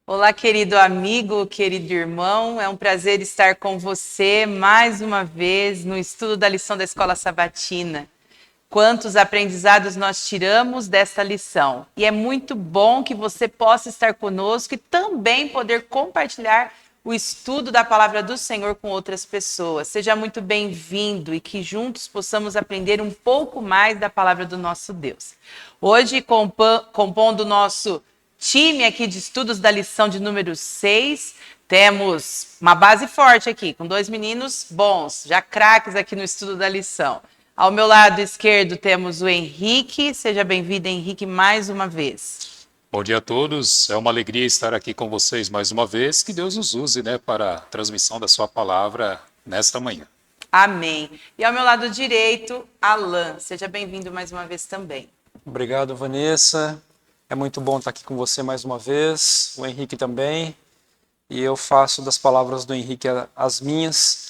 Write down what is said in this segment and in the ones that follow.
Olá, querido amigo, querido irmão, é um prazer estar com você mais uma vez no estudo da lição da Escola Sabatina. Quantos aprendizados nós tiramos desta lição. E é muito bom que você possa estar conosco e também poder compartilhar o estudo da palavra do Senhor com outras pessoas. Seja muito bem-vindo e que juntos possamos aprender um pouco mais da palavra do nosso Deus. Hoje, compondo o nosso time aqui de estudos da lição de número 6, temos uma base forte aqui, com dois meninos bons, já craques aqui no estudo da lição. Ao meu lado esquerdo temos o Henrique. Seja bem-vindo, Henrique, mais uma vez. Bom dia a todos, é uma alegria estar aqui com vocês mais uma vez. Que Deus nos use, para a transmissão da sua palavra nesta manhã. Amém. E ao meu lado direito, Alan. Seja bem-vindo mais uma vez também. Obrigado, Vanessa. É muito bom estar aqui com você mais uma vez, o Henrique também. E eu faço das palavras do Henrique as minhas.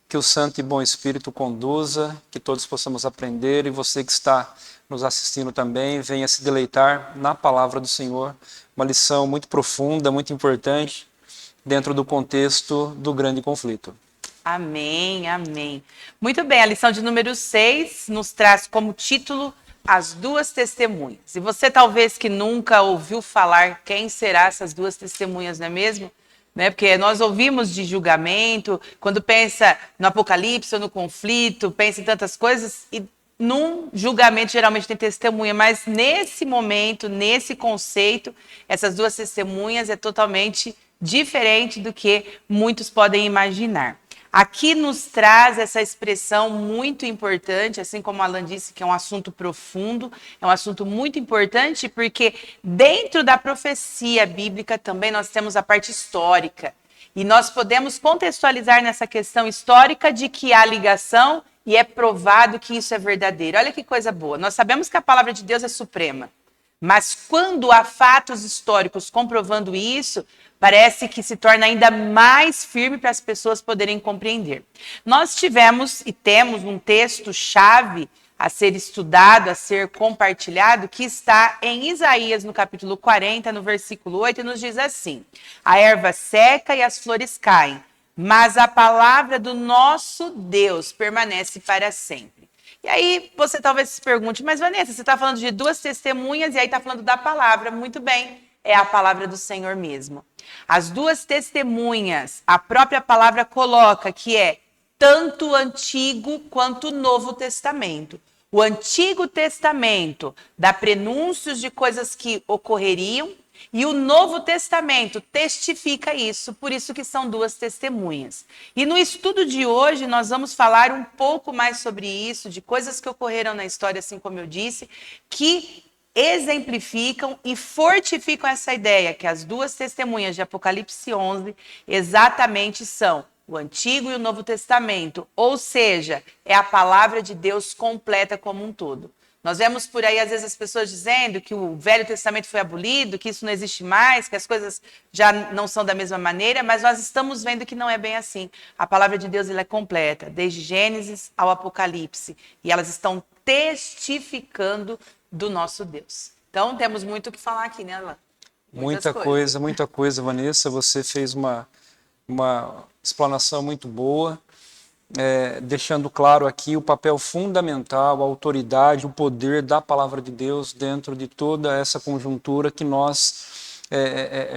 Que o Santo e Bom Espírito conduza, que todos possamos aprender, e você que está nos assistindo também, venha se deleitar na palavra do Senhor. Uma lição muito profunda, muito importante, dentro do contexto do grande conflito. Amém, amém. Muito bem, a lição de número 6 nos traz como título As Duas Testemunhas. E você talvez que nunca ouviu falar quem serão essas duas testemunhas, não é mesmo? Porque nós ouvimos de julgamento, quando pensa no apocalipse ou no conflito, pensa em tantas coisas, e num julgamento geralmente tem testemunha, mas nesse momento, nesse conceito, essas duas testemunhas é totalmente diferente do que muitos podem imaginar. Aqui nos traz essa expressão muito importante, assim como a Alan disse, que é um assunto profundo, é um assunto muito importante, porque dentro da profecia bíblica também nós temos a parte histórica. E nós podemos contextualizar nessa questão histórica de que há ligação e é provado que isso é verdadeiro. Olha que coisa boa. Nós sabemos que a palavra de Deus é suprema. Mas quando há fatos históricos comprovando isso, parece que se torna ainda mais firme para as pessoas poderem compreender. Nós tivemos e temos um texto-chave a ser estudado, a ser compartilhado, que está em Isaías, no capítulo 40, no versículo 8, e nos diz assim: a erva seca e as flores caem, mas a palavra do nosso Deus permanece para sempre. E aí você talvez se pergunte, mas Vanessa, você está falando de duas testemunhas e aí está falando da palavra. Muito bem, é a palavra do Senhor mesmo. As duas testemunhas, a própria palavra coloca que é tanto o Antigo quanto o Novo Testamento. O Antigo Testamento dá prenúncios de coisas que ocorreriam, e o Novo Testamento testifica isso, por isso que são duas testemunhas. E no estudo de hoje nós vamos falar um pouco mais sobre isso, de coisas que ocorreram na história, assim como eu disse, que exemplificam e fortificam essa ideia, que as duas testemunhas de Apocalipse 11 exatamente são o Antigo e o Novo Testamento, ou seja, é a palavra de Deus completa como um todo. Nós vemos por aí, às vezes, as pessoas dizendo que o Velho Testamento foi abolido, que isso não existe mais, que as coisas já não são da mesma maneira, mas nós estamos vendo que não é bem assim. A palavra de Deus ela é completa, desde Gênesis ao Apocalipse, e elas estão testificando do nosso Deus. Então, temos muito o que falar aqui, né, Alain? Muita coisa, Vanessa. Você fez uma explanação muito boa. Deixando claro aqui o papel fundamental, a autoridade, o poder da palavra de Deus dentro de toda essa conjuntura que nós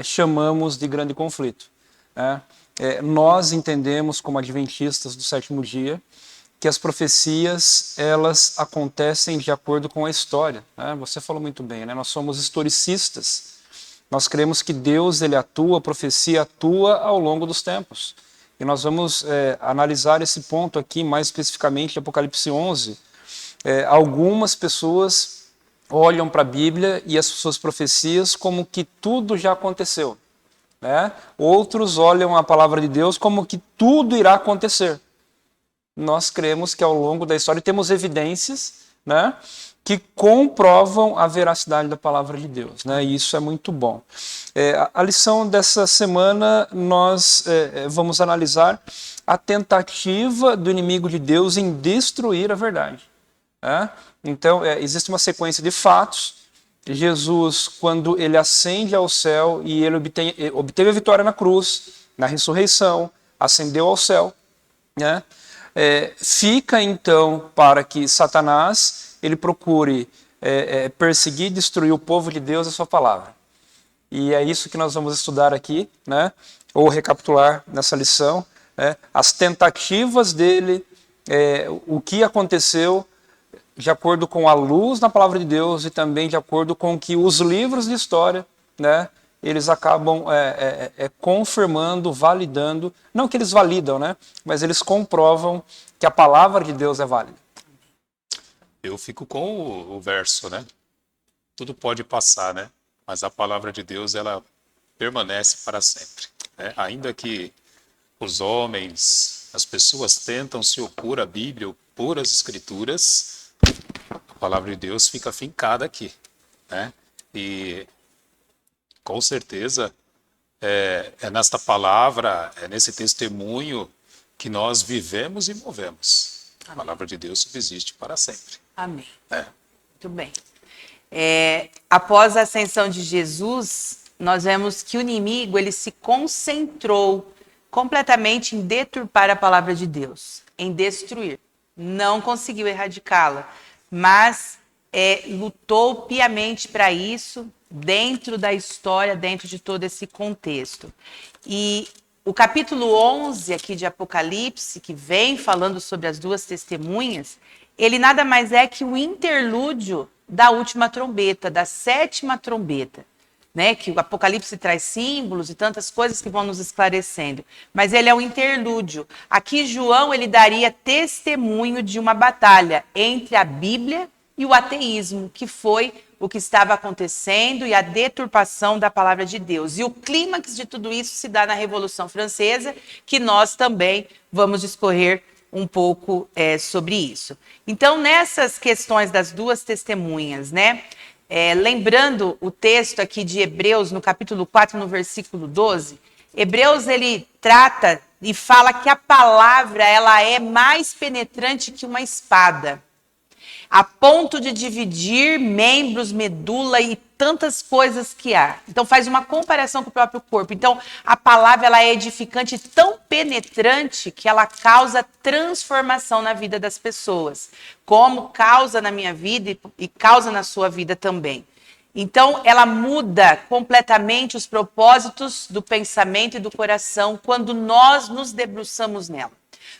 chamamos de grande conflito. Nós entendemos, como adventistas do sétimo dia, que as profecias elas acontecem de acordo com a história. Você falou muito bem, nós somos historicistas. Nós cremos que Deus ele atua, a profecia atua ao longo dos tempos. E nós vamos analisar esse ponto aqui, mais especificamente, Apocalipse 11. Algumas pessoas olham para a Bíblia e as suas profecias como que tudo já aconteceu. Outros olham a palavra de Deus como que tudo irá acontecer. Nós cremos que ao longo da história temos evidências, que comprovam a veracidade da palavra de Deus, e isso é muito bom. A lição dessa semana nós vamos analisar a tentativa do inimigo de Deus em destruir a verdade. Então, existe uma sequência de fatos Jesus, quando ele ascende ao céu e ele obteve a vitória na cruz, na ressurreição, ascendeu ao céu, né? Fica então para que Satanás ele procure perseguir e destruir o povo de Deus e a sua palavra. E é isso que nós vamos estudar aqui, né? Ou recapitular nessa lição, né? As tentativas dele, o que aconteceu de acordo com a luz na palavra de Deus e também de acordo com que os livros de história, né? Eles acabam confirmando, validando, não que eles validam, né? Mas eles comprovam que a palavra de Deus é válida. Eu fico com o verso, né? Tudo pode passar, né? Mas a palavra de Deus, ela permanece para sempre, né? Ainda que os homens, as pessoas tentam se opor à Bíblia, opor às Escrituras, a palavra de Deus fica fincada aqui, né? E com certeza é nesta palavra, é nesse testemunho que nós vivemos e movemos. Amém. A palavra de Deus subsiste para sempre. Amém. Muito bem. Após a ascensão de Jesus, nós vemos que o inimigo ele se concentrou completamente em deturpar a palavra de Deus, em destruir. Não conseguiu erradicá-la, mas lutou piamente para isso, dentro da história, dentro de todo esse contexto. E o capítulo 11 aqui de Apocalipse, que vem falando sobre as duas testemunhas, ele nada mais é que o interlúdio da última trombeta, da sétima trombeta, né? Que o Apocalipse traz símbolos e tantas coisas que vão nos esclarecendo, mas ele é um interlúdio. Aqui João ele daria testemunho de uma batalha entre a Bíblia e o ateísmo, que foi o que estava acontecendo e a deturpação da palavra de Deus. E o clímax de tudo isso se dá na Revolução Francesa, que nós também vamos discorrer um pouco sobre isso. Então, nessas questões das duas testemunhas, né? Lembrando o texto aqui de Hebreus, no capítulo 4, no versículo 12, Hebreus ele trata e fala que a palavra ela é mais penetrante que uma espada, a ponto de dividir membros, medula e tantas coisas que há. Então faz uma comparação com o próprio corpo. Então a palavra ela é edificante, tão penetrante que ela causa transformação na vida das pessoas, como causa na minha vida e causa na sua vida também. Então ela muda completamente os propósitos do pensamento e do coração quando nós nos debruçamos nela.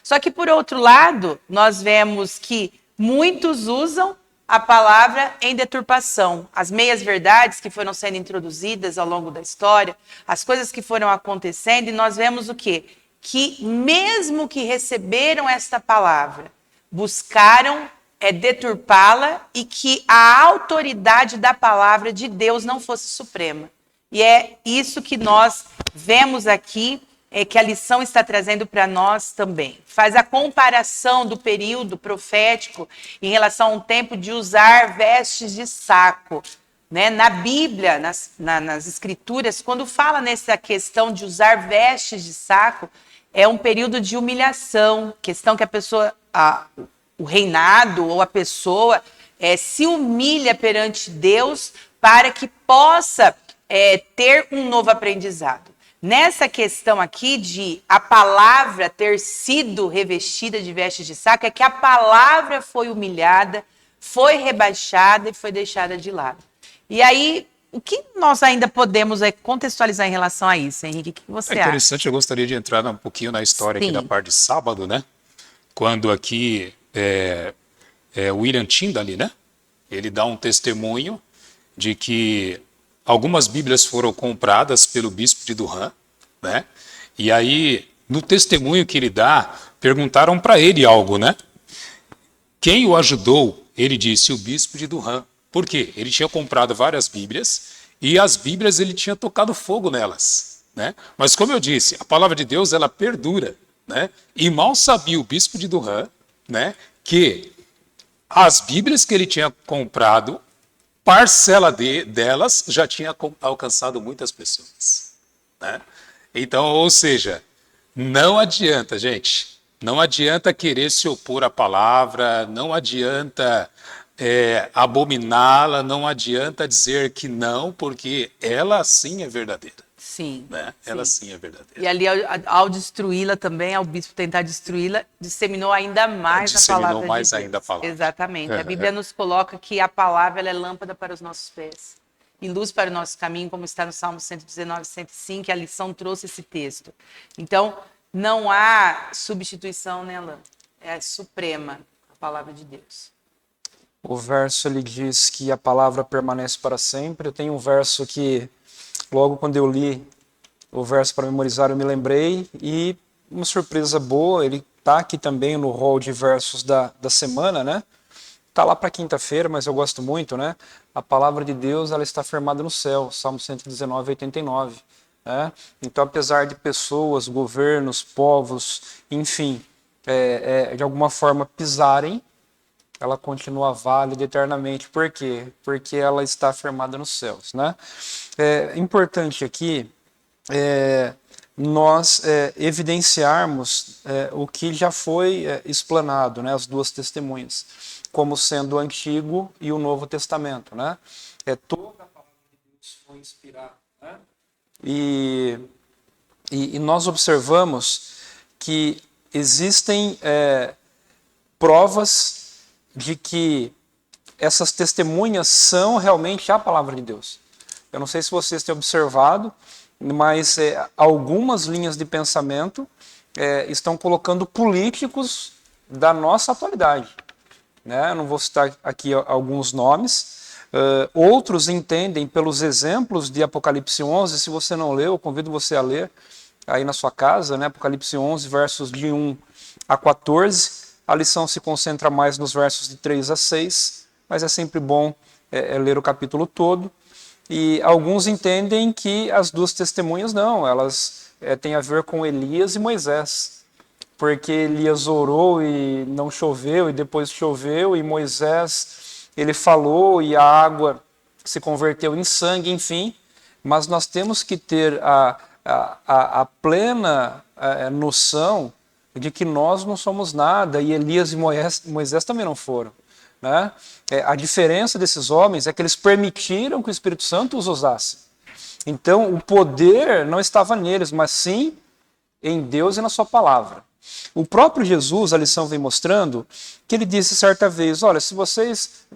Só que por outro lado, nós vemos que muitos usam a palavra em deturpação. As meias-verdades que foram sendo introduzidas ao longo da história, as coisas que foram acontecendo, e nós vemos o quê? Que mesmo que receberam esta palavra, buscaram deturpá-la e que a autoridade da palavra de Deus não fosse suprema. E é isso que nós vemos aqui, que a lição está trazendo para nós também. Faz a comparação do período profético em relação a um tempo de usar vestes de saco. Né? Na Bíblia, nas Escrituras, quando fala nessa questão de usar vestes de saco, é um período de humilhação, questão que a pessoa, o reinado ou a pessoa se humilha perante Deus para que possa ter um novo aprendizado. Nessa questão aqui de a palavra ter sido revestida de vestes de saco, é que a palavra foi humilhada, foi rebaixada e foi deixada de lado. E aí, o que nós ainda podemos contextualizar em relação a isso, Henrique? O que você acha? É interessante, eu gostaria de entrar um pouquinho na história aqui da parte de sábado, né? Quando aqui William Tyndale, né? Ele dá um testemunho de que algumas Bíblias foram compradas pelo bispo de Durham, né? E aí, no testemunho que ele dá, perguntaram para ele algo, né? Quem o ajudou? Ele disse, o bispo de Durham. Por quê? Ele tinha comprado várias Bíblias e as Bíblias ele tinha tocado fogo nelas, né? Mas como eu disse, a palavra de Deus ela perdura, né? E mal sabia o bispo de Durham, né? Que as Bíblias que ele tinha comprado, parcela delas já tinha alcançado muitas pessoas, né? Então, ou seja, não adianta, gente, não adianta querer se opor à palavra, não adianta abominá-la, não adianta dizer que não, porque ela sim é verdadeira. Sim. Né? Ela sim é verdadeira. E ali, ao destruí-la também, ao bispo tentar destruí-la, disseminou ainda mais a palavra mais de Deus. ainda a palavra. Exatamente. A Bíblia nos coloca que a palavra ela é lâmpada para os nossos pés e luz para o nosso caminho, como está no Salmo 119, 105, que a lição trouxe esse texto. Então, não há substituição nela. É suprema a palavra de Deus. O verso ele diz que a palavra permanece para sempre. Eu tenho um verso que, logo quando eu li o verso para memorizar, eu me lembrei, e uma surpresa boa, ele está aqui também no rol de versos da semana, né? Está lá para quinta-feira, mas eu gosto muito, né? A palavra de Deus, ela está firmada no céu, Salmo 119, 89. Né? Então, apesar de pessoas, governos, povos, enfim, de alguma forma pisarem, ela continua válida eternamente. Por quê? Porque ela está firmada nos céus. Né? É importante aqui nós evidenciarmos o que já foi explanado, né? As duas testemunhas, como sendo o Antigo e o Novo Testamento. Né? Toda a palavra de Deus foi inspirada. Né? E nós observamos que existem provas de que essas testemunhas são realmente a palavra de Deus. Eu não sei se vocês têm observado, mas algumas linhas de pensamento estão colocando políticos da nossa atualidade. Né? Eu não vou citar aqui alguns nomes. Outros entendem pelos exemplos de Apocalipse 11. Se você não leu, eu convido você a ler aí na sua casa, né? Apocalipse 11, versos de 1 a 14. A lição se concentra mais nos versos de 3 a 6, mas é sempre bom ler o capítulo todo. E alguns entendem que as duas testemunhas não, elas têm a ver com Elias e Moisés. Porque Elias orou e não choveu, e depois choveu, e Moisés, ele falou e a água se converteu em sangue, enfim. Mas nós temos que ter a plena noção de que nós não somos nada, e Elias e Moisés também não foram. Né? A diferença desses homens é que eles permitiram que o Espírito Santo os usasse. Então, o poder não estava neles, mas sim em Deus e na sua palavra. O próprio Jesus, a lição vem mostrando, que ele disse certa vez, olha, se vocês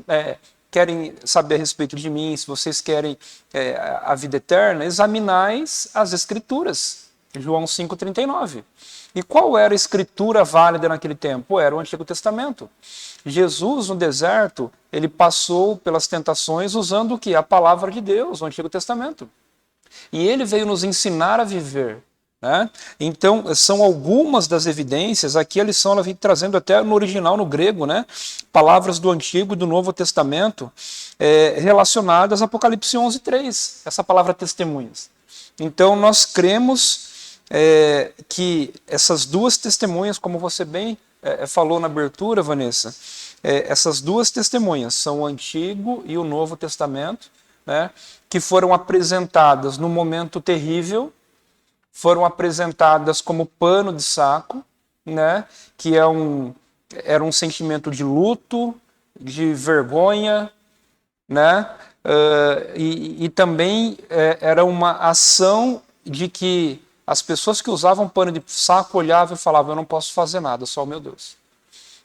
querem saber a respeito de mim, se vocês querem a vida eterna, examinais as Escrituras. João 5,39. E qual era a escritura válida naquele tempo? Era o Antigo Testamento. Jesus, no deserto, ele passou pelas tentações usando o quê? A palavra de Deus, o Antigo Testamento. E ele veio nos ensinar a viver. Né? Então, são algumas das evidências, aqui a lição ela vem trazendo até no original, no grego, né? Palavras do Antigo e do Novo Testamento relacionadas a Apocalipse 11:3, essa palavra testemunhas. Então, nós cremos que essas duas testemunhas, como você bem falou na abertura, Vanessa, essas duas testemunhas são o Antigo e o Novo Testamento, né, que foram apresentadas no momento terrível, foram apresentadas como pano de saco, né, que era um sentimento de luto, de vergonha, né, e também era uma ação de que as pessoas que usavam pano de saco olhavam e falavam, eu não posso fazer nada, só o meu Deus.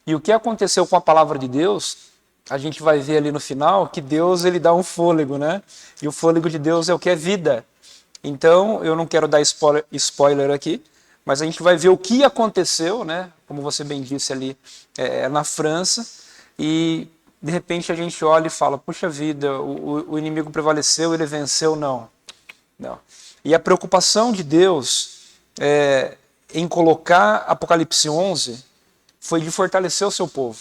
E o que aconteceu com a palavra de Deus, a gente vai ver ali no final, que Deus ele dá um fôlego, né? E o fôlego de Deus é o que é vida. Então, eu não quero dar spoiler aqui, mas a gente vai ver o que aconteceu, né? Como você bem disse ali, na França, e de repente a gente olha e fala, puxa vida, o inimigo prevaleceu, ele venceu, não. E a preocupação de Deus em colocar Apocalipse 11 foi de fortalecer o seu povo.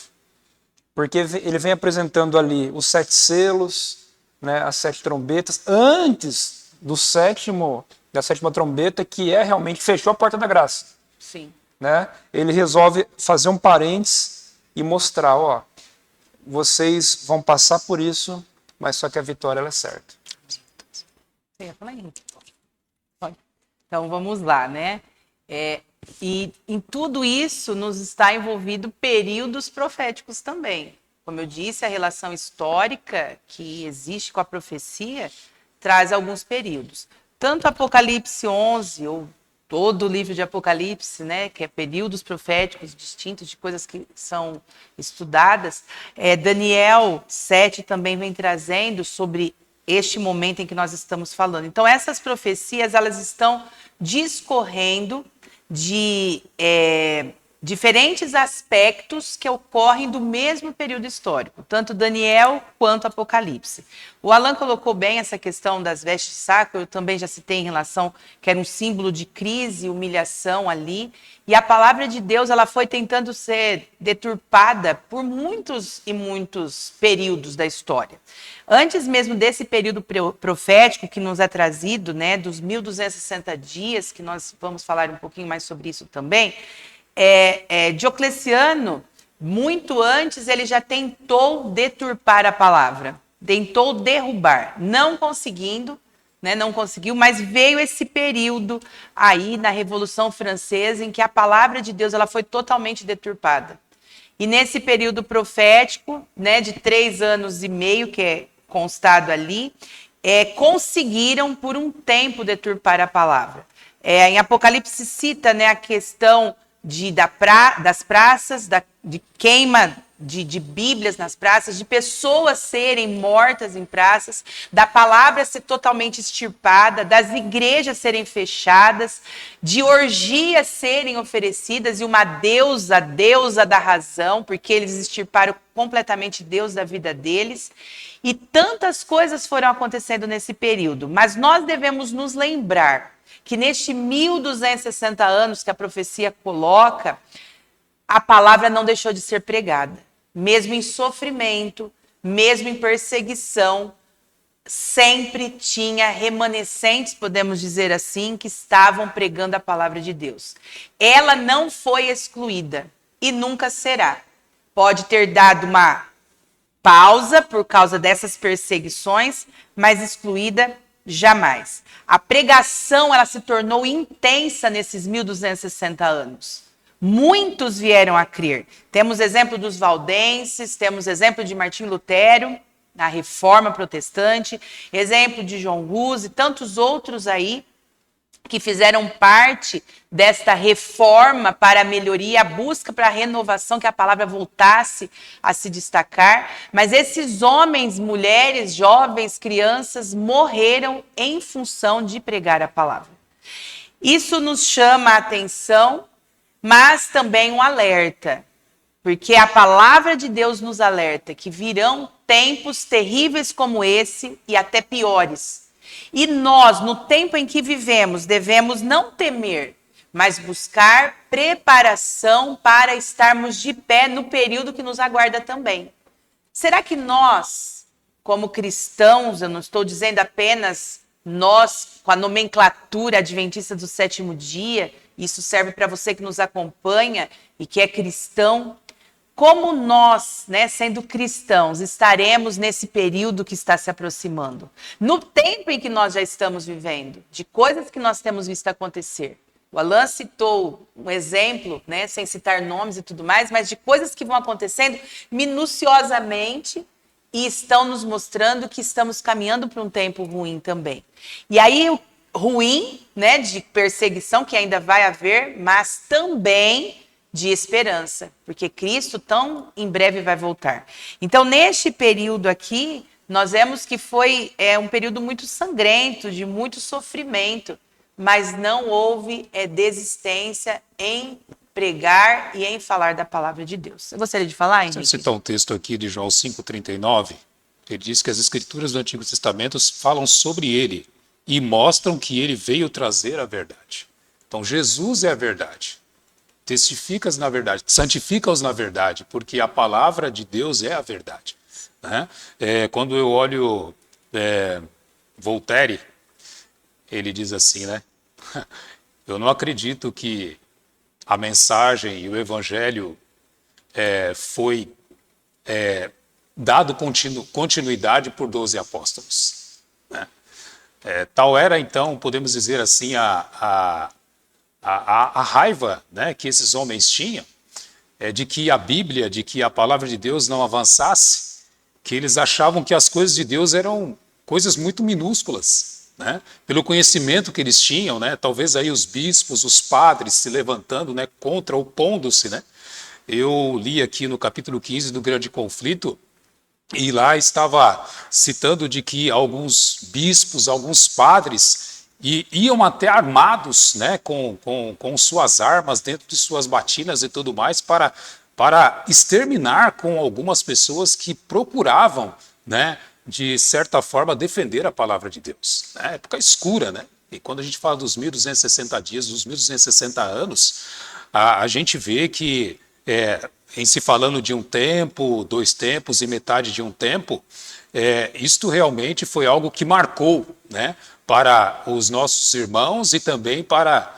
Porque ele vem apresentando ali os 7 selos, né, as 7 trombetas, antes da sétima trombeta, que realmente fechou a porta da graça. Sim. Né? Ele resolve fazer um parênteses e mostrar, ó, vocês vão passar por isso, mas só que a vitória ela é certa. Você ia falar aí? Então vamos lá, né? E em tudo isso nos está envolvido períodos proféticos também. Como eu disse, a relação histórica que existe com a profecia traz alguns períodos. Tanto Apocalipse 11, ou todo o livro de Apocalipse, né, que é períodos proféticos distintos de coisas que são estudadas, Daniel 7 também vem trazendo sobre este momento em que nós estamos falando. Então, essas profecias, elas estão discorrendo de diferentes aspectos que ocorrem do mesmo período histórico, tanto Daniel quanto Apocalipse. O Alan colocou bem essa questão das vestes de saco, eu também já citei em relação que era um símbolo de crise e humilhação ali, e a palavra de Deus ela foi tentando ser deturpada por muitos e muitos períodos da história. Antes mesmo desse período profético que nos é trazido, né, dos 1260 dias, que nós vamos falar um pouquinho mais sobre isso também, Diocleciano, muito antes, ele já tentou deturpar a palavra, tentou derrubar, não conseguindo, né, não conseguiu, mas veio esse período aí na Revolução Francesa em que a palavra de Deus ela foi totalmente deturpada. E nesse período profético, né, de 3 anos e meio, que é constado ali, conseguiram por um tempo deturpar a palavra. Em Apocalipse cita, né, a questão das praças, de queima de Bíblias nas praças, de pessoas serem mortas em praças, da palavra ser totalmente extirpada, das igrejas serem fechadas, de orgias serem oferecidas e uma deusa, a deusa da razão, porque eles extirparam completamente Deus da vida deles. E tantas coisas foram acontecendo nesse período, mas nós devemos nos lembrar que neste 1260 anos que a profecia coloca, a palavra não deixou de ser pregada. Mesmo em sofrimento, mesmo em perseguição, sempre tinha remanescentes, podemos dizer assim, que estavam pregando a palavra de Deus. Ela não foi excluída e nunca será. Pode ter dado uma pausa por causa dessas perseguições, mas excluída jamais. A pregação ela se tornou intensa nesses 1260 anos. Muitos vieram a crer. Temos exemplo dos valdenses, temos exemplo de Martim Lutero, na Reforma Protestante, exemplo de João Hus e tantos outros aí que fizeram parte desta reforma para a melhoria, a busca para a renovação, que a palavra voltasse a se destacar. Mas esses homens, mulheres, jovens, crianças morreram em função de pregar a palavra. Isso nos chama a atenção, mas também um alerta, porque a palavra de Deus nos alerta que virão tempos terríveis como esse e até piores. E nós, no tempo em que vivemos, devemos não temer, mas buscar preparação para estarmos de pé no período que nos aguarda também. Será que nós, como cristãos, eu não estou dizendo apenas nós, com a nomenclatura adventista do 7º dia, isso serve para você que nos acompanha e que é cristão, como nós, né, sendo cristãos, estaremos nesse período que está se aproximando? No tempo em que nós já estamos vivendo, de coisas que nós temos visto acontecer. O Alan citou um exemplo, né, sem citar nomes e tudo mais, mas de coisas que vão acontecendo minuciosamente e estão nos mostrando que estamos caminhando para um tempo ruim também. E aí, o ruim, né, de perseguição, que ainda vai haver, mas também de esperança, porque Cristo tão em breve vai voltar. Então, neste período aqui, nós vemos que foi um período muito sangrento, de muito sofrimento, mas não houve desistência em pregar e em falar da palavra de Deus. Você gostaria de falar, Henrique? Vou citar um texto aqui de João 5,39, ele diz que as escrituras do Antigo Testamento falam sobre ele e mostram que ele veio trazer a verdade. Então, Jesus é a verdade. Testifica-os na verdade, santifica-os na verdade, porque a palavra de Deus é a verdade. Né? Quando eu olho Voltaire, ele diz assim, né? Eu não acredito que a mensagem e o evangelho foi dado continuidade por 12 apóstolos. Né? Tal era, então, podemos dizer assim, a raiva, né, que esses homens tinham, de que a Bíblia, de que a palavra de Deus não avançasse, que eles achavam que as coisas de Deus eram coisas muito minúsculas, né? Pelo conhecimento que eles tinham, né? Talvez aí os bispos, os padres se levantando, né? Contra, opondo-se, né? Eu li aqui no capítulo 15 do Grande Conflito, e lá estava citando de que alguns bispos, alguns padres iam até armados, né, com suas armas dentro de suas batinas e tudo mais para exterminar com algumas pessoas que procuravam, né, de certa forma defender a palavra de Deus. Né? Época escura, né? E quando a gente fala dos 1260 dias, dos 1260 anos, a gente vê que em se falando de um tempo, 2 tempos e metade de um tempo, isto realmente foi algo que marcou, né, para os nossos irmãos e também para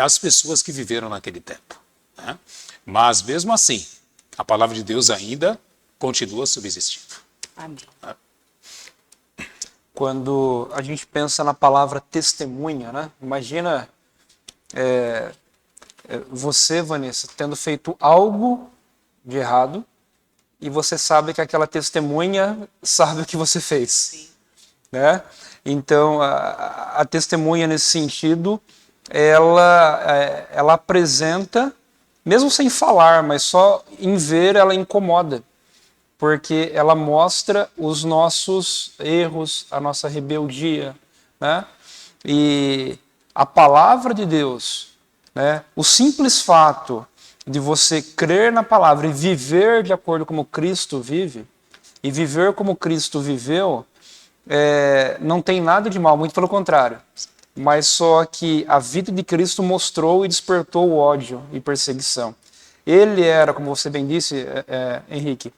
as pessoas que viveram naquele tempo. Né? Mas mesmo assim, a palavra de Deus ainda continua subsistindo. Amém. Quando a gente pensa na palavra testemunha, né? Imagina você, Vanessa, tendo feito algo de errado e você sabe que aquela testemunha sabe o que você fez. Sim. Né? Então, a testemunha nesse sentido, ela apresenta, mesmo sem falar, mas só em ver ela incomoda, porque ela mostra os nossos erros, a nossa rebeldia, né? E a palavra de Deus, né? O simples fato de você crer na palavra e viver de acordo como Cristo vive, e viver como Cristo viveu, não tem nada de mal, muito pelo contrário. Mas só que a vida de Cristo mostrou e despertou o ódio e perseguição. Ele era, como você bem disse, Henrique,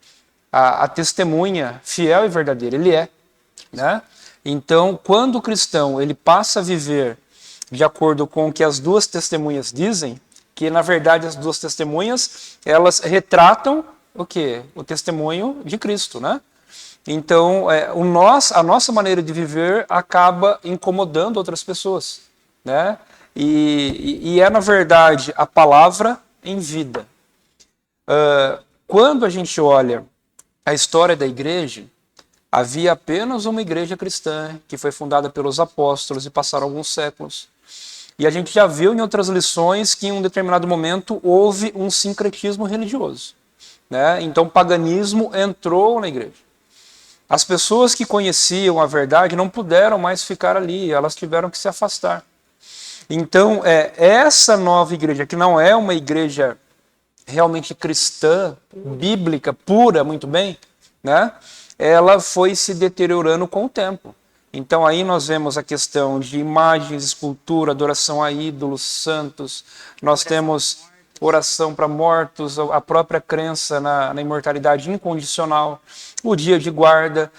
a testemunha fiel e verdadeira. Ele é. Né? Então, quando o cristão ele passa a viver de acordo com o que as duas testemunhas dizem, que na verdade as duas testemunhas, elas retratam o quê? O testemunho de Cristo, né? Então, a nossa maneira de viver acaba incomodando outras pessoas, né? E na verdade a palavra em vida. Quando a gente olha a história da igreja, havia apenas uma igreja cristã que foi fundada pelos apóstolos e passaram alguns séculos. E a gente já viu em outras lições que em um determinado momento houve um sincretismo religioso. Né? Então o paganismo entrou na igreja. As pessoas que conheciam a verdade não puderam mais ficar ali, elas tiveram que se afastar. Então essa nova igreja, que não é uma igreja realmente cristã, bíblica, pura, muito bem, né? Ela foi se deteriorando com o tempo. Então aí nós vemos a questão de imagens, escultura, adoração a ídolos, santos, nós temos oração para mortos, a própria crença na imortalidade incondicional, o dia de guarda,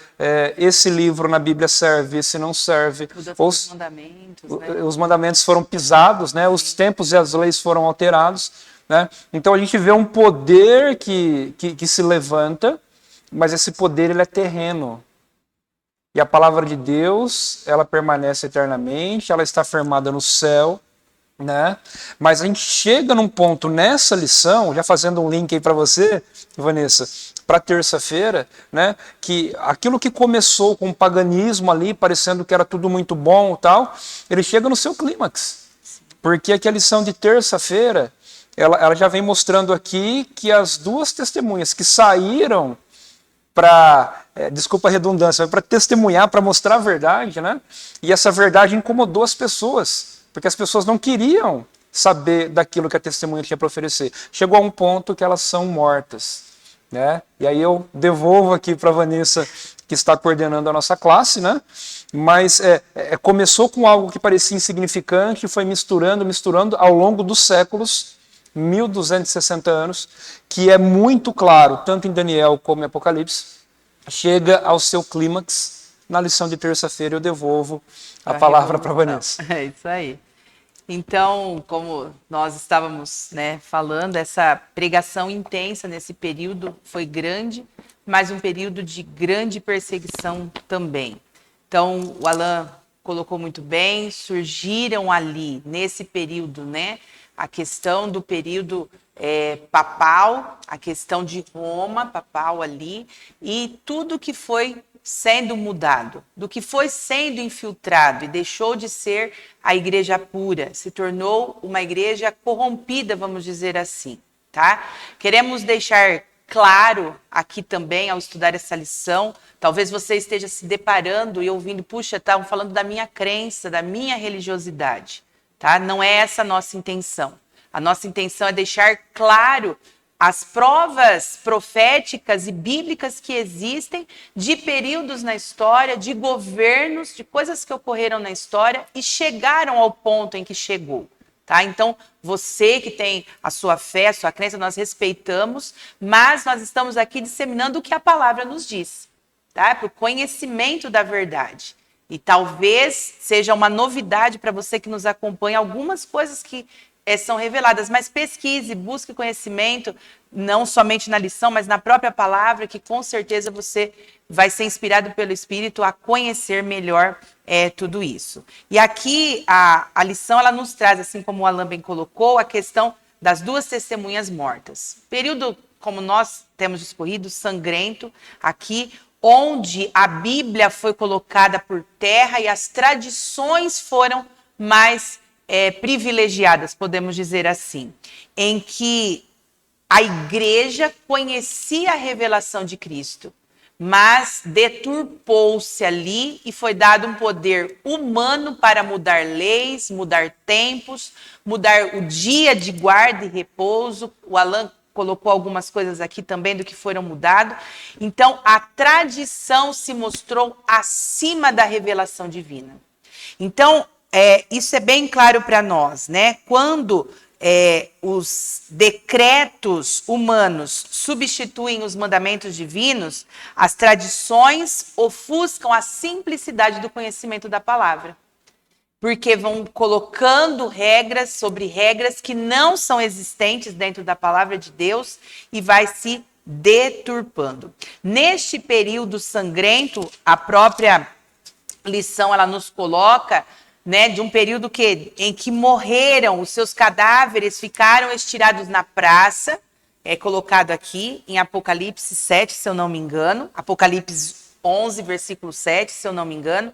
esse livro na Bíblia serve, esse não serve. Os mandamentos, né? Os mandamentos foram pisados, né? Os tempos e as leis foram alterados. Né? Então a gente vê um poder que se levanta, mas esse poder ele é terreno. E a palavra de Deus, ela permanece eternamente, ela está firmada no céu, né? Mas a gente chega num ponto nessa lição, já fazendo um link aí para você, Vanessa, para terça-feira, né? Que aquilo que começou com o paganismo ali, parecendo que era tudo muito bom e tal, ele chega no seu clímax. Porque aqui a lição de terça-feira, ela já vem mostrando aqui que as duas testemunhas que saíram para, desculpa a redundância, para testemunhar, para mostrar a verdade, né? E essa verdade incomodou as pessoas, porque as pessoas não queriam saber daquilo que a testemunha tinha para oferecer. Chegou a um ponto que elas são mortas, né? E aí eu devolvo aqui para a Vanessa, que está coordenando a nossa classe, né? Mas começou com algo que parecia insignificante e foi misturando ao longo dos séculos, 1260 anos, que é muito claro, tanto em Daniel como em Apocalipse, chega ao seu clímax. Na lição de terça-feira eu devolvo a palavra para a Vanessa. É isso aí. Então, como nós estávamos, né, falando, essa pregação intensa nesse período foi grande, mas um período de grande perseguição também. Então, o Alan colocou muito bem, surgiram ali, nesse período, né, a questão do período papal, a questão de Roma, papal ali, e tudo que foi sendo mudado, do que foi sendo infiltrado e deixou de ser a igreja pura, se tornou uma igreja corrompida, vamos dizer assim, tá? Queremos deixar claro aqui também, ao estudar essa lição, talvez você esteja se deparando e ouvindo, puxa, estavam falando da minha crença, da minha religiosidade, tá? Não é essa a nossa intenção. A nossa intenção é deixar claro as provas proféticas e bíblicas que existem de períodos na história, de governos, de coisas que ocorreram na história e chegaram ao ponto em que chegou. Tá? Então, você que tem a sua fé, a sua crença, nós respeitamos, mas nós estamos aqui disseminando o que a palavra nos diz, tá? Para o conhecimento da verdade. E talvez seja uma novidade para você que nos acompanha, algumas coisas que são reveladas, mas pesquise, busque conhecimento, não somente na lição, mas na própria palavra, que com certeza você vai ser inspirado pelo Espírito a conhecer melhor tudo isso. E aqui a lição ela nos traz, assim como o Alan bem colocou, a questão das duas testemunhas mortas. Período, como nós temos discorrido, sangrento, aqui, onde a Bíblia foi colocada por terra e as tradições foram mais privilegiadas, podemos dizer assim, em que a igreja conhecia a revelação de Cristo, mas deturpou-se ali e foi dado um poder humano para mudar leis, mudar tempos, mudar o dia de guarda e repouso. O Alan colocou algumas coisas aqui também do que foram mudados. Então, a tradição se mostrou acima da revelação divina. Então, isso é bem claro para nós, né? Quando os decretos humanos substituem os mandamentos divinos, as tradições ofuscam a simplicidade do conhecimento da palavra. Porque vão colocando regras sobre regras que não são existentes dentro da palavra de Deus e vai se deturpando. Neste período sangrento, a própria lição ela nos coloca, né, de um período em que morreram, os seus cadáveres ficaram estirados na praça, colocado aqui em Apocalipse 7, se eu não me engano, Apocalipse 11, versículo 7, se eu não me engano.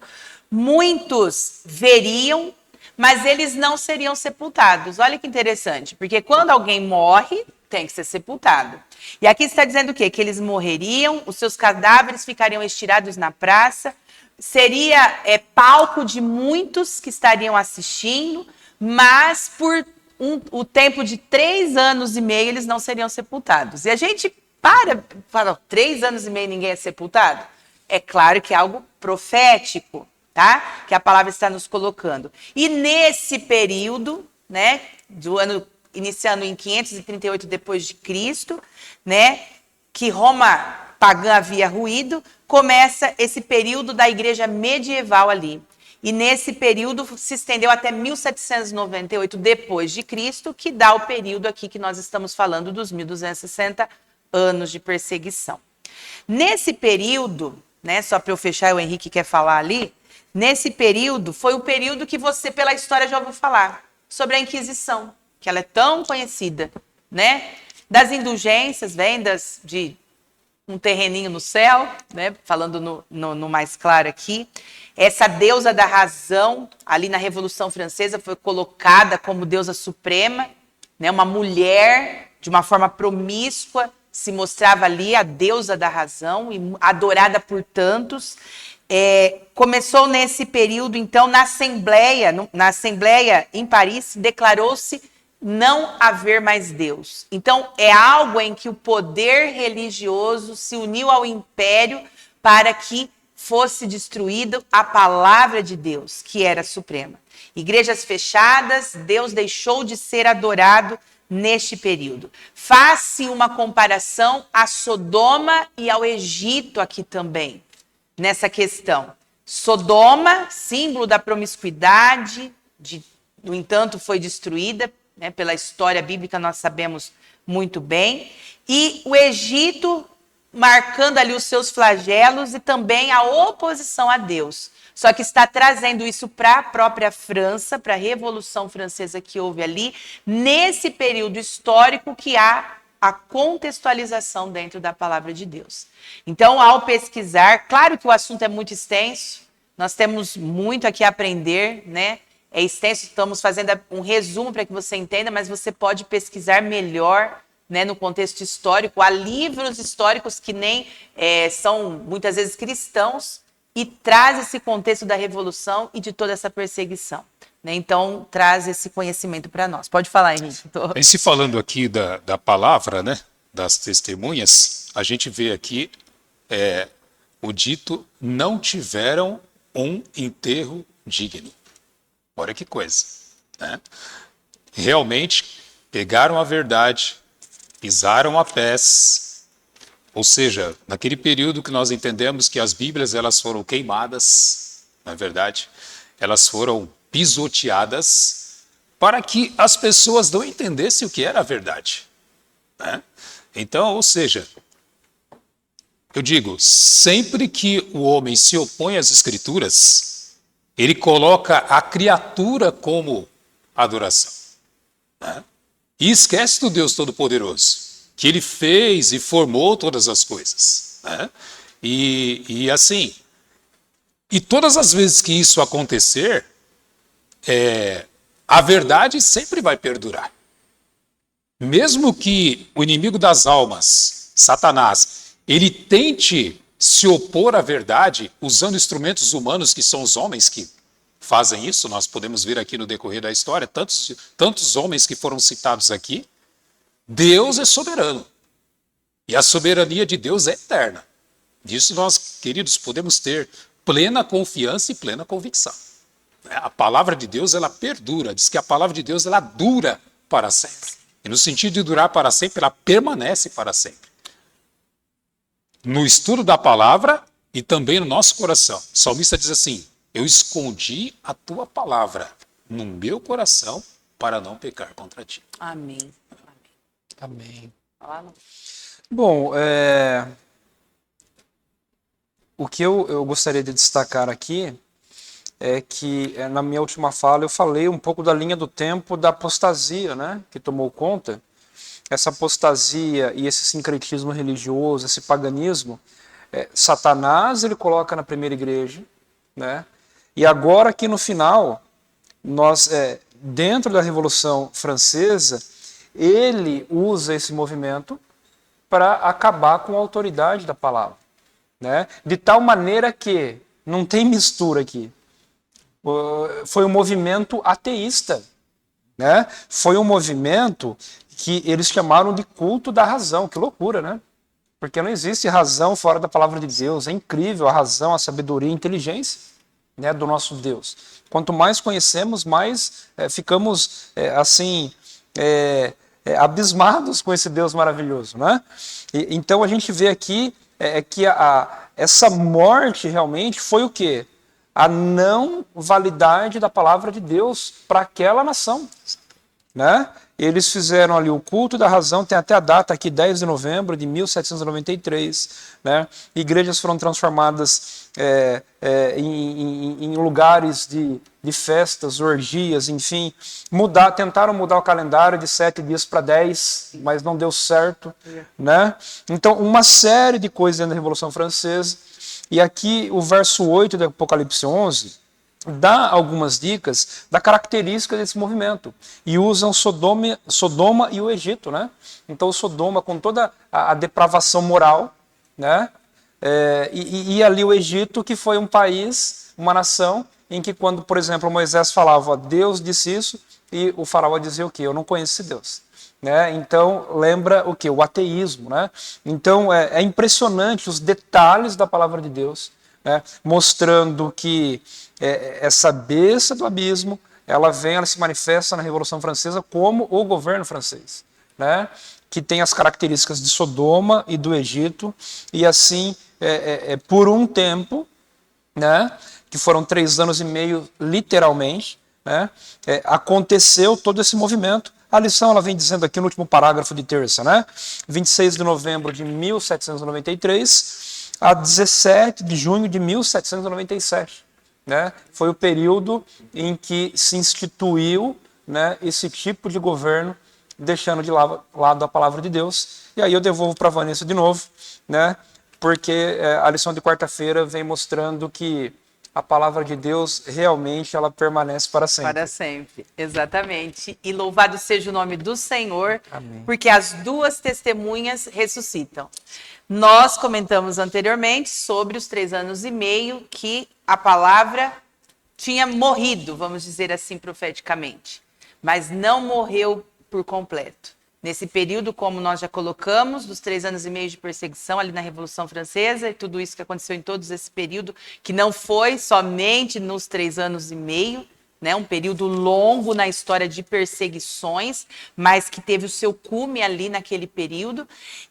Muitos veriam, mas eles não seriam sepultados. Olha que interessante, porque quando alguém morre, tem que ser sepultado. E aqui está dizendo o quê? Que eles morreriam, os seus cadáveres ficariam estirados na praça, seria palco de muitos que estariam assistindo, mas por o tempo de 3 anos e meio eles não seriam sepultados. E a gente fala, 3 anos e meio ninguém é sepultado? É claro que é algo profético, tá? Que a palavra está nos colocando. E nesse período, né, do ano iniciando em 538 depois de Cristo, né, que Roma pagã havia ruído, começa esse período da igreja medieval ali. E nesse período se estendeu até 1798 depois de Cristo, que dá o período aqui que nós estamos falando dos 1260 anos de perseguição. Nesse período, né, só para eu fechar, o Henrique quer falar ali, nesse período foi o período que você pela história já ouviu falar, sobre a Inquisição, que ela é tão conhecida, né? Das indulgências, vendas de um terreninho no céu, né? Falando no mais claro aqui. Essa deusa da razão, ali na Revolução Francesa, foi colocada como deusa suprema, né? Uma mulher, de uma forma promíscua, se mostrava ali a deusa da razão, e adorada por tantos. Começou nesse período, então, na Assembleia em Paris, declarou-se não haver mais Deus. Então, é algo em que o poder religioso se uniu ao império para que fosse destruída a palavra de Deus, que era suprema. Igrejas fechadas, Deus deixou de ser adorado neste período. Faz-se uma comparação a Sodoma e ao Egito aqui também, nessa questão. Sodoma, símbolo da promiscuidade, no entanto, foi destruída, pela história bíblica nós sabemos muito bem. E o Egito, marcando ali os seus flagelos e também a oposição a Deus. Só que está trazendo isso para a própria França, para a Revolução Francesa que houve ali, nesse período histórico que há a contextualização dentro da palavra de Deus. Então, ao pesquisar, claro que o assunto é muito extenso, nós temos muito aqui a aprender, né? É extenso, estamos fazendo um resumo para que você entenda, mas você pode pesquisar melhor, né, no contexto histórico. Há livros históricos que nem são muitas vezes cristãos e traz esse contexto da Revolução e de toda essa perseguição. Né? Então, traz esse conhecimento para nós. Pode falar, Henrique. Em se falando aqui da palavra, né, das testemunhas, a gente vê aqui o dito: não tiveram um enterro digno. Olha que coisa, né? Realmente pegaram a verdade, pisaram a pés, ou seja, naquele período que nós entendemos que as Bíblias elas foram queimadas, na verdade, elas foram pisoteadas para que as pessoas não entendessem o que era a verdade, né? Então, ou seja, eu digo, sempre que o homem se opõe às Escrituras, ele coloca a criatura como adoração, né? E esquece do Deus Todo-Poderoso, que ele fez e formou todas as coisas, né? E assim, e todas as vezes que isso acontecer, a verdade sempre vai perdurar. Mesmo que o inimigo das almas, Satanás, ele tente se opor à verdade usando instrumentos humanos, que são os homens que fazem isso, nós podemos ver aqui no decorrer da história, tantos homens que foram citados aqui. Deus é soberano. E a soberania de Deus é eterna. Disso nós, queridos, podemos ter plena confiança e plena convicção. A palavra de Deus, ela perdura. Diz que a palavra de Deus, ela dura para sempre. E no sentido de durar para sempre, ela permanece para sempre. No estudo da palavra e também no nosso coração. O salmista diz assim: eu escondi a tua palavra no meu coração para não pecar contra ti. Amém. Amém. Fala. Bom, o que eu gostaria de destacar aqui é que na minha última fala eu falei um pouco da linha do tempo da apostasia, né, que tomou conta. Essa apostasia e esse sincretismo religioso, esse paganismo, Satanás ele coloca na primeira igreja, né? E agora aqui no final, nós, dentro da Revolução Francesa, ele usa esse movimento para acabar com a autoridade da palavra, né? De tal maneira que, não tem mistura aqui, foi um movimento ateísta, né? Foi um movimento que eles chamaram de culto da razão. Que loucura, né? Porque não existe razão fora da palavra de Deus. É incrível a razão, a sabedoria, a inteligência, né, do nosso Deus. Quanto mais conhecemos, mais ficamos abismados com esse Deus maravilhoso, né? Então a gente vê aqui que essa morte realmente foi o quê? A não validade da palavra de Deus para aquela nação, né? Eles fizeram ali o culto da razão, tem até a data aqui, 10 de novembro de 1793, né? Igrejas foram transformadas em lugares de festas, orgias, enfim. Tentaram mudar o calendário de 7 dias para 10, mas não deu certo, né? Então, uma série de coisas dentro da Revolução Francesa. E aqui o verso 8 do Apocalipse 11 dá algumas dicas da característica desse movimento. E usam Sodoma e o Egito, né? Então, Sodoma com toda a depravação moral, né? E ali o Egito, que foi um país, uma nação, em que quando, por exemplo, Moisés falava, Deus disse isso, e o faraó dizia o quê? Eu não conheço esse Deus. Né? Então, lembra o quê? O ateísmo, né? Então, é impressionante os detalhes da palavra de Deus, né? Mostrando que essa besta do abismo, ela se manifesta na Revolução Francesa como o governo francês, né? Que tem as características de Sodoma e do Egito, e assim, por um tempo, né? Que foram 3 anos e meio, literalmente, né? Aconteceu todo esse movimento A lição ela vem dizendo aqui no último parágrafo de terça, né? 26 de novembro de 1793 a 17 de junho de 1797. Né? Foi o período em que se instituiu, né, esse tipo de governo, deixando de lado a palavra de Deus. E aí eu devolvo para a Vanessa de novo, né, porque a lição de quarta-feira vem mostrando que a palavra de Deus realmente ela permanece para sempre. Para sempre, exatamente. E louvado seja o nome do Senhor, Amém. porque as duas testemunhas ressuscitam. Nós comentamos anteriormente sobre os 3 anos e meio que a palavra tinha morrido, vamos dizer assim profeticamente, mas não morreu por completo. Nesse período, como nós já colocamos, dos 3 anos e meio de perseguição ali na Revolução Francesa, e tudo isso que aconteceu em todo esse período, que não foi somente nos 3 anos e meio, né, um período longo na história de perseguições, mas que teve o seu cume ali naquele período,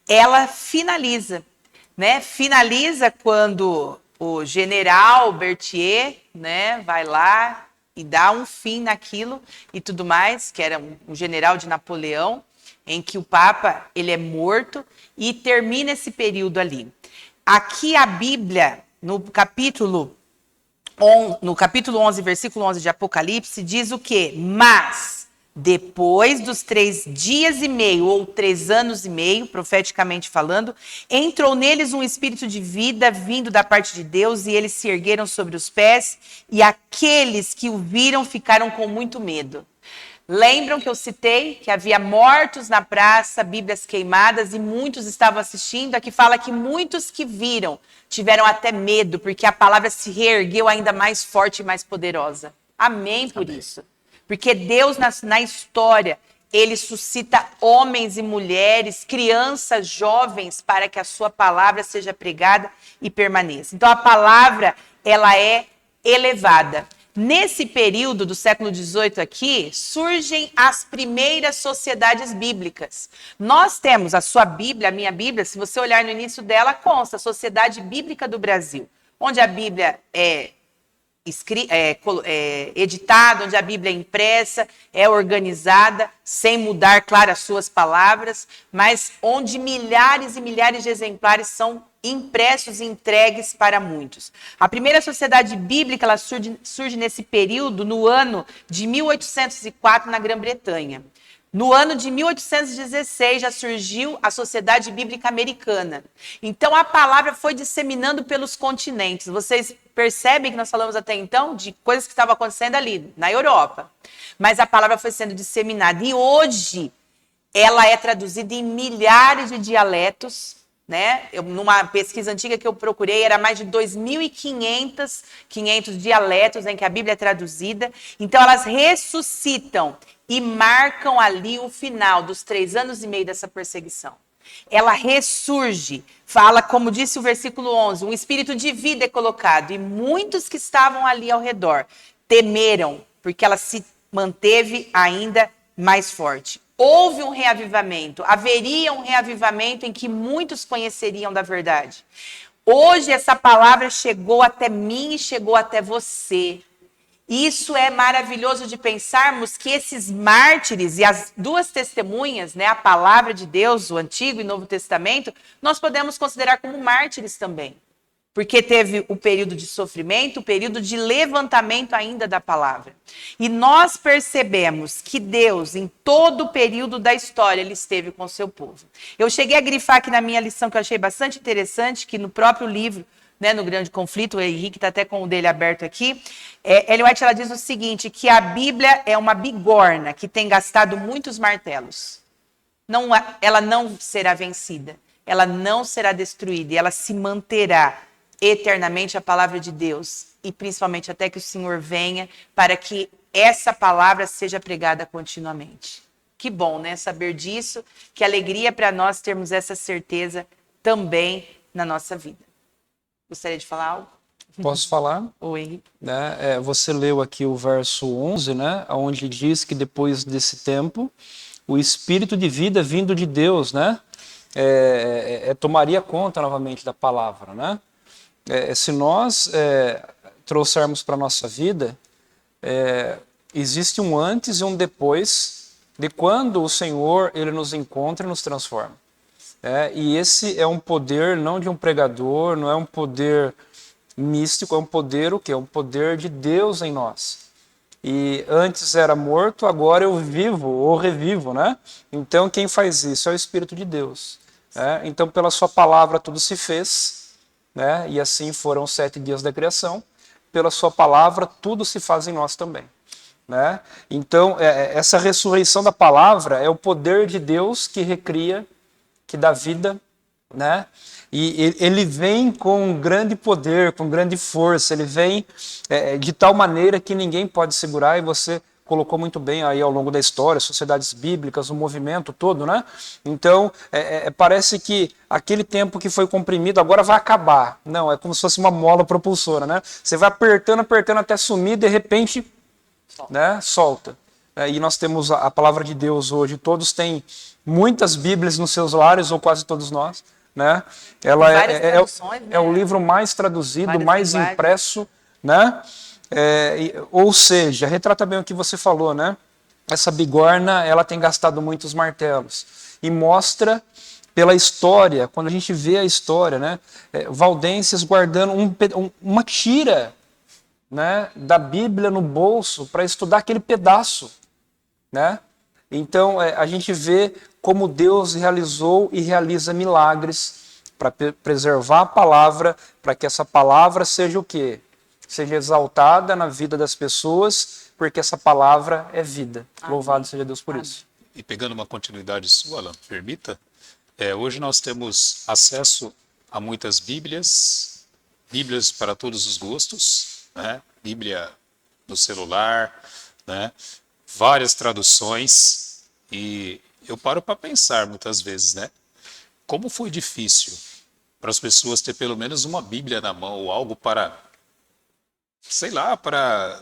ela finaliza, né? Finaliza quando o general Berthier, né, vai lá e dá um fim naquilo e tudo mais, que era um general de Napoleão, em que o Papa ele é morto e termina esse período ali. Aqui a Bíblia, no capítulo 11, versículo 11 de Apocalipse, diz o quê? Mas, depois dos 3 dias e meio, ou 3 anos e meio, profeticamente falando, entrou neles um espírito de vida vindo da parte de Deus, e eles se ergueram sobre os pés, e aqueles que o viram ficaram com muito medo. Lembram que eu citei que havia mortos na praça, Bíblias queimadas, e muitos estavam assistindo? Aqui fala que muitos que viram tiveram até medo, porque a palavra se reergueu ainda mais forte e mais poderosa. Amém por isso. Porque Deus, na história, ele suscita homens e mulheres, crianças, jovens, para que a sua palavra seja pregada e permaneça. Então, a palavra, ela é elevada. Nesse período do século XVIII aqui, surgem as primeiras sociedades bíblicas. Nós temos a sua Bíblia, a minha Bíblia, se você olhar no início dela, consta Sociedade Bíblica do Brasil, onde a Bíblia é editada, onde a Bíblia é impressa, é organizada, sem mudar, claro, as suas palavras, mas onde milhares e milhares de exemplares são impressos e entregues para muitos. A primeira sociedade bíblica ela surge nesse período, no ano de 1804, na Grã-Bretanha. No ano de 1816 já surgiu a Sociedade Bíblica Americana. Então a palavra foi disseminando pelos continentes. Vocês percebem que nós falamos até então de coisas que estavam acontecendo ali, na Europa. Mas a palavra foi sendo disseminada. E hoje ela é traduzida em milhares de dialetos, né? Numa pesquisa antiga que eu procurei, era mais de 2.500 dialetos em que a Bíblia é traduzida. Então elas ressuscitam e marcam ali o final dos 3 anos e meio dessa perseguição. Ela ressurge, fala, como disse o versículo 11, um espírito de vida é colocado, e muitos que estavam ali ao redor temeram, porque ela se manteve ainda mais forte. Houve um reavivamento, haveria um reavivamento em que muitos conheceriam da verdade. Hoje essa palavra chegou até mim e chegou até você. Isso é maravilhoso de pensarmos que esses mártires e as duas testemunhas, né, a palavra de Deus, o Antigo e Novo Testamento, nós podemos considerar como mártires também. Porque teve o período de sofrimento, o período de levantamento ainda da palavra. E nós percebemos que Deus, em todo o período da história, ele esteve com o seu povo. Eu cheguei a grifar aqui na minha lição, que eu achei bastante interessante, que no próprio livro, né, no Grande Conflito, o Henrique está até com o dele aberto aqui, Ellen White ela diz o seguinte, que a Bíblia é uma bigorna que tem gastado muitos martelos. Ela não será vencida, ela não será destruída, e ela se manterá eternamente a palavra de Deus, e principalmente até que o Senhor venha, para que essa palavra seja pregada continuamente. Que bom, né, saber disso, que alegria para nós termos essa certeza também na nossa vida. Gostaria de falar algo? Posso falar? Oi. Né? Você leu aqui o verso 11, né? Onde diz que depois desse tempo, o Espírito de vida vindo de Deus, né? Tomaria conta novamente da palavra, né? Se nós trouxermos para a nossa vida, existe um antes e um depois de quando o Senhor ele nos encontra e nos transforma. E esse é um poder não de um pregador, não é um poder místico, é um poder o quê? É um poder de Deus em nós. E antes era morto, agora eu vivo ou revivo, né? Então quem faz isso é o Espírito de Deus. Então pela sua palavra tudo se fez, né? E assim foram os 7 dias da criação. Pela sua palavra tudo se faz em nós também. Né? Então essa ressurreição da palavra é o poder de Deus que recria, que dá vida, né? E ele vem com grande poder, com grande força, ele vem de tal maneira que ninguém pode segurar, e você colocou muito bem aí ao longo da história, sociedades bíblicas, o movimento todo, né? Então, parece que aquele tempo que foi comprimido agora vai acabar. Não, é como se fosse uma mola propulsora, né? Você vai apertando, apertando até sumir, de repente, né, solta. E nós temos a palavra de Deus hoje, todos têm muitas Bíblias nos seus lares, ou quase todos nós, né? Ela é o livro mais traduzido, mais impresso, né? Ou seja, retrata bem o que você falou, né? Essa bigorna, ela tem gastado muitos martelos, e mostra pela história, quando a gente vê a história, né? Valdenses guardando uma tira, né, da Bíblia no bolso para estudar aquele pedaço, né? Então a gente vê como Deus realizou e realiza milagres para preservar a palavra, para que essa palavra seja o quê? Seja exaltada na vida das pessoas, porque essa palavra é vida. Amém. Louvado seja Deus por isso. E pegando uma continuidade sua, Alan, permita, hoje nós temos acesso a muitas Bíblias para todos os gostos, né? Bíblia no celular, né? Várias traduções, e eu paro para pensar muitas vezes, né? Como foi difícil para as pessoas ter pelo menos uma Bíblia na mão, ou algo para, sei lá, para...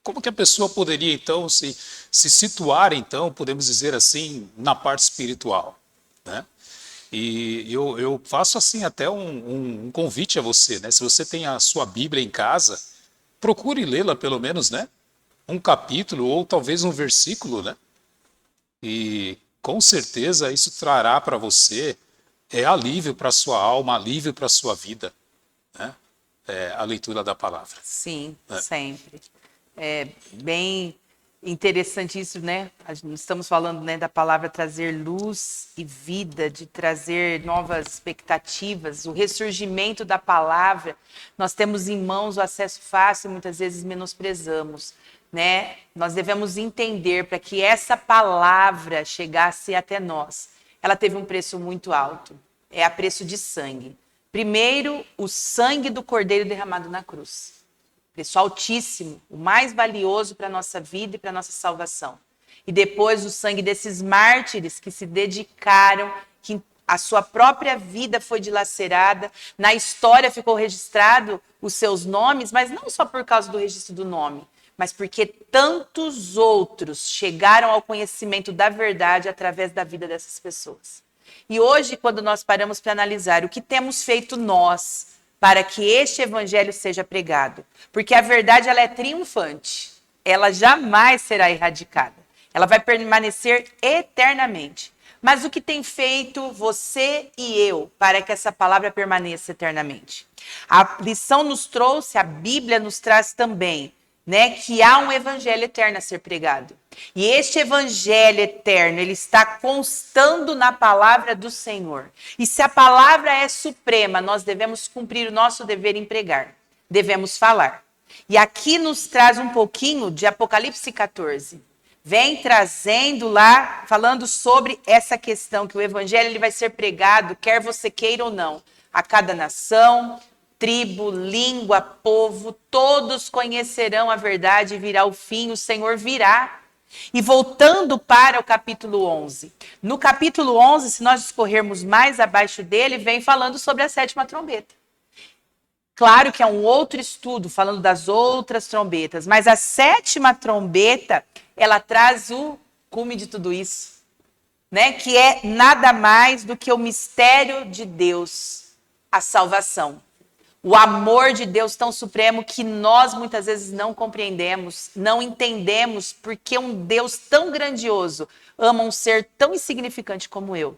Como que a pessoa poderia, então, se situar, então, podemos dizer assim, na parte espiritual, né? E eu faço assim até um convite a você, né? Se você tem a sua Bíblia em casa, procure lê-la pelo menos, né? Um capítulo ou talvez um versículo, né? E com certeza isso trará para você alívio para a sua alma, alívio para a sua vida, né? A leitura da palavra. Sim, sempre. É bem interessante isso, né? Estamos falando, né, da palavra trazer luz e vida, de trazer novas expectativas, o ressurgimento da palavra. Nós temos em mãos o acesso fácil e muitas vezes menosprezamos, né? Nós devemos entender, para que essa palavra chegasse até nós, ela teve um preço muito alto, a preço de sangue. Primeiro, o sangue do Cordeiro derramado na cruz. Preço altíssimo, o mais valioso para a nossa vida e para a nossa salvação. E depois o sangue desses mártires que se dedicaram, que a sua própria vida foi dilacerada, na história ficou registrado os seus nomes, mas não só por causa do registro do nome, mas porque tantos outros chegaram ao conhecimento da verdade através da vida dessas pessoas. E hoje, quando nós paramos para analisar o que temos feito nós, para que este evangelho seja pregado. Porque a verdade, ela é triunfante. Ela jamais será erradicada. Ela vai permanecer eternamente. Mas o que tem feito você e eu para que essa palavra permaneça eternamente? A lição nos trouxe, a Bíblia nos traz também, né, que há um evangelho eterno a ser pregado. E este evangelho eterno, ele está constando na palavra do Senhor. E se a palavra é suprema, nós devemos cumprir o nosso dever em pregar. Devemos falar. E aqui nos traz um pouquinho de Apocalipse 14. Vem trazendo lá, falando sobre essa questão, que o evangelho ele vai ser pregado, quer você queira ou não, a cada nação, tribo, língua, povo, todos conhecerão a verdade e virá o fim, o Senhor virá. E voltando para o capítulo 11. No capítulo 11, se nós discorrermos mais abaixo dele, vem falando sobre a 7ª trombeta. Claro que é um outro estudo, falando das outras trombetas, mas a 7ª trombeta, ela traz o cume de tudo isso, né? Que é nada mais do que o mistério de Deus, a salvação. O amor de Deus tão supremo que nós muitas vezes não compreendemos, não entendemos porque um Deus tão grandioso ama um ser tão insignificante como eu.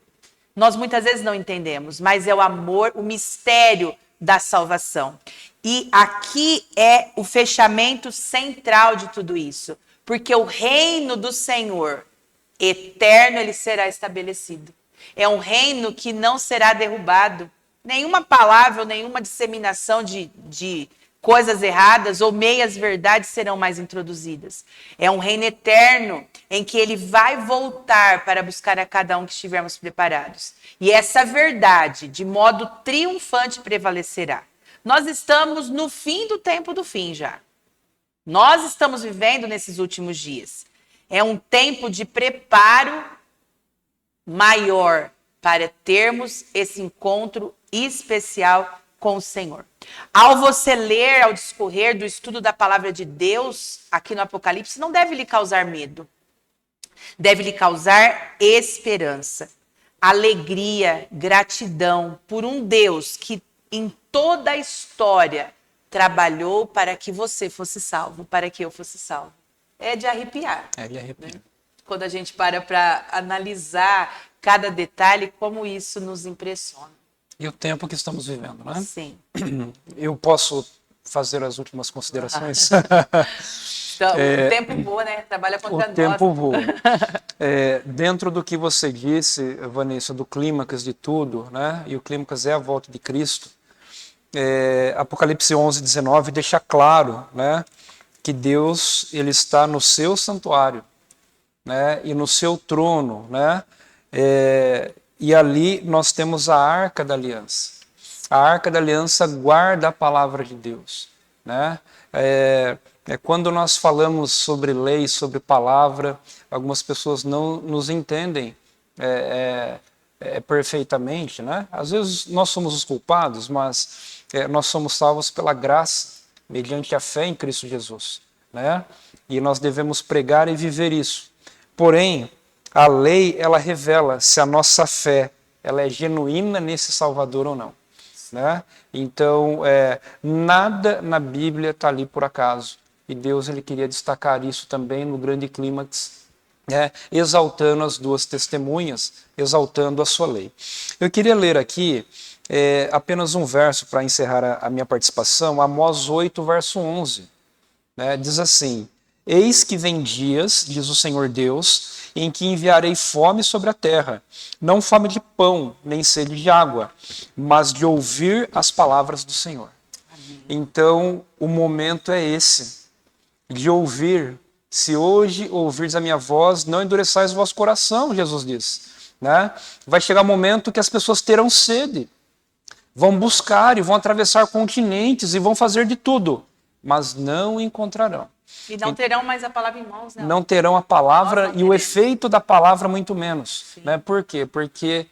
Nós muitas vezes não entendemos, mas é o amor, o mistério da salvação. E aqui é o fechamento central de tudo isso, porque o reino do Senhor eterno ele será estabelecido. É um reino que não será derrubado. Nenhuma palavra ou nenhuma disseminação de coisas erradas ou meias verdades serão mais introduzidas. É um reino eterno em que ele vai voltar para buscar a cada um que estivermos preparados. E essa verdade, de modo triunfante, prevalecerá. Nós estamos no fim do tempo do fim já. Nós estamos vivendo nesses últimos dias. É um tempo de preparo maior para termos esse encontro especial com o Senhor. Ao você ler, ao discorrer do estudo da palavra de Deus aqui no Apocalipse, não deve lhe causar medo. Deve lhe causar esperança, alegria, gratidão por um Deus que em toda a história trabalhou para que você fosse salvo, para que eu fosse salvo. É de arrepiar. É de arrepiar. Né? Quando a gente para analisar cada detalhe, como isso nos impressiona. E o tempo que estamos vivendo, né? Sim. Eu posso fazer as últimas considerações? Então, o tempo voa, né? Trabalha contra nós. O tempo voa. Dentro do que você disse, Vanessa, do clímax de tudo, né? E o clímax é a volta de Cristo. Apocalipse 11:19 deixa claro, né? Que Deus ele está no seu santuário, né? E no seu trono, né? E ali nós temos a Arca da Aliança. A Arca da Aliança guarda a palavra de Deus, né? Quando nós falamos sobre lei, sobre palavra, algumas pessoas não nos entendem perfeitamente, né? Às vezes nós somos os culpados, mas nós somos salvos pela graça, mediante a fé em Cristo Jesus, né? E nós devemos pregar e viver isso. Porém, a lei, ela revela se a nossa fé ela é genuína nesse Salvador ou não, né? Então, nada na Bíblia está ali por acaso. E Deus ele queria destacar isso também no grande clímax, exaltando as duas testemunhas, exaltando a sua lei. Eu queria ler aqui apenas um verso para encerrar a minha participação, Amós 8, verso 11. Né? Diz assim: Eis que vem dias, diz o Senhor Deus, em que enviarei fome sobre a terra, não fome de pão, nem sede de água, mas de ouvir as palavras do Senhor. Amém. Então, o momento é esse, de ouvir. Se hoje ouvires a minha voz, não endureçais o vosso coração, Jesus diz. Né? Vai chegar um momento que as pessoas terão sede, vão buscar e vão atravessar continentes e vão fazer de tudo, mas não encontrarão. E não terão mais a palavra em mãos, né? Não terão a palavra e o efeito da palavra muito menos. Né? Por quê? Porque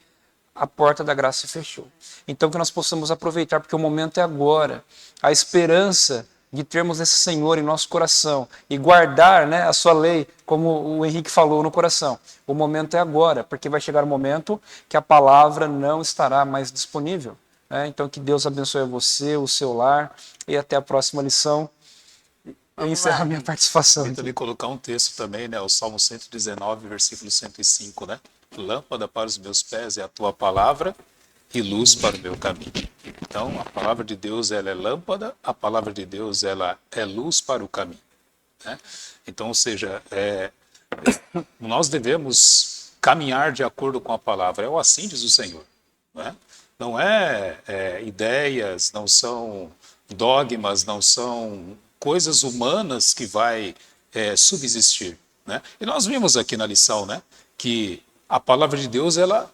a porta da graça se fechou. Então que nós possamos aproveitar, porque o momento é agora. A esperança de termos esse Senhor em nosso coração e guardar, né, a sua lei, como o Henrique falou, no coração. O momento é agora, porque vai chegar o momento que a palavra não estará mais disponível. Né? Então que Deus abençoe você, o seu lar, e até a próxima lição. Eu encerro a minha participação. Eu também colocar um texto também, né? O Salmo 119, versículo 105, né? Lâmpada para os meus pés é a tua palavra e luz para o meu caminho. Então, a palavra de Deus, ela é lâmpada, a palavra de Deus, ela é luz para o caminho. Né? Então, ou seja, nós devemos caminhar de acordo com a palavra. É o assim diz o Senhor. Né? Não ideias, não são dogmas, não são coisas humanas que vai subsistir. Né? E nós vimos aqui na lição, né, que a palavra de Deus ela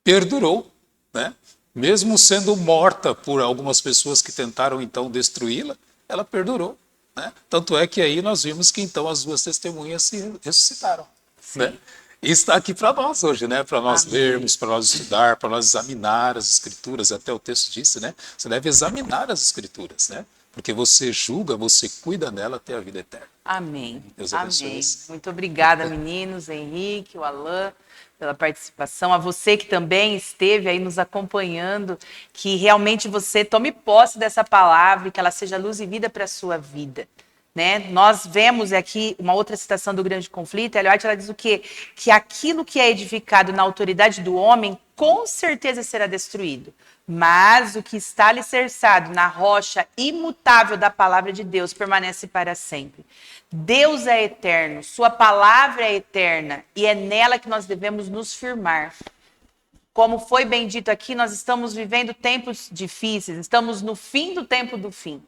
perdurou, né? Mesmo sendo morta por algumas pessoas que tentaram então destruí-la, ela perdurou. Né? Tanto é que aí nós vimos que então as duas testemunhas se ressuscitaram. Né? E está aqui para nós hoje, né? Para nós lermos, para nós estudar, para nós examinar as Escrituras. Até o texto disse, né? Você deve examinar as Escrituras, né? porque você julga, você cuida dela até a vida eterna. Amém. Deus abençoe Amém. você. Muito obrigada, meninos, Henrique, o Alan, pela participação. A você que também esteve aí nos acompanhando, que realmente você tome posse dessa palavra e que ela seja luz e vida para a sua vida. Né? Nós vemos aqui uma outra citação do Grande Conflito, Ellen White, ela diz o quê? Que aquilo que é edificado na autoridade do homem, com certeza será destruído. Mas o que está alicerçado na rocha imutável da palavra de Deus permanece para sempre. Deus é eterno, sua palavra é eterna e é nela que nós devemos nos firmar. Como foi bem dito aqui, nós estamos vivendo tempos difíceis, estamos no fim do tempo do fim.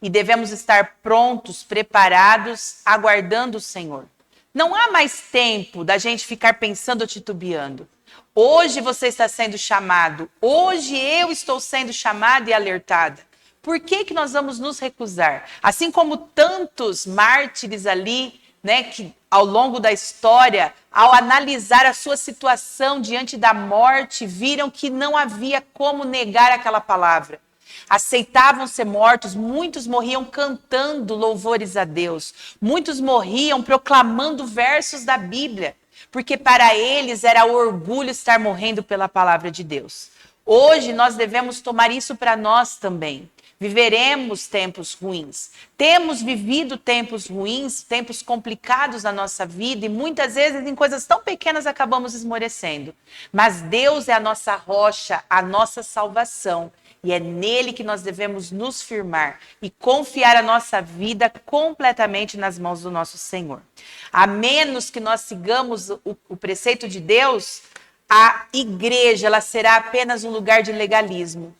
E devemos estar prontos, preparados, aguardando o Senhor. Não há mais tempo da gente ficar pensando ou titubeando. Hoje você está sendo chamado, hoje eu estou sendo chamada e alertada. Por que que nós vamos nos recusar? Assim como tantos mártires ali, né, que ao longo da história, ao analisar a sua situação diante da morte, viram que não havia como negar aquela palavra. Aceitavam ser mortos, muitos morriam cantando louvores a Deus, muitos morriam proclamando versos da Bíblia, porque para eles era orgulho estar morrendo pela palavra de Deus. Hoje nós devemos tomar isso para nós também. Viveremos tempos ruins. Temos vivido tempos ruins, tempos complicados na nossa vida e muitas vezes em coisas tão pequenas acabamos esmorecendo. Mas Deus é a nossa rocha, a nossa salvação. E é nele que nós devemos nos firmar e confiar a nossa vida completamente nas mãos do nosso Senhor. A menos que nós sigamos o preceito de Deus, a igreja ela será apenas um lugar de legalismo.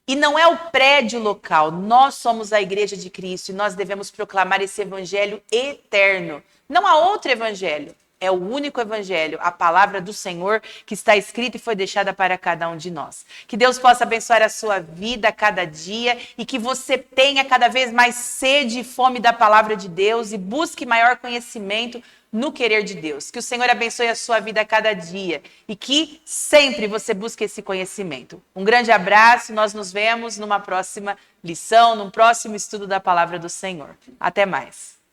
E não é o prédio local, nós somos a igreja de Cristo e nós devemos proclamar esse evangelho eterno. Não há outro evangelho, é o único evangelho, a palavra do Senhor que está escrita e foi deixada para cada um de nós. Que Deus possa abençoar a sua vida a cada dia e que você tenha cada vez mais sede e fome da palavra de Deus e busque maior conhecimento no querer de Deus. Que o Senhor abençoe a sua vida a cada dia e que sempre você busque esse conhecimento. Um grande abraço, nós nos vemos numa próxima lição, num próximo estudo da palavra do Senhor. Até mais.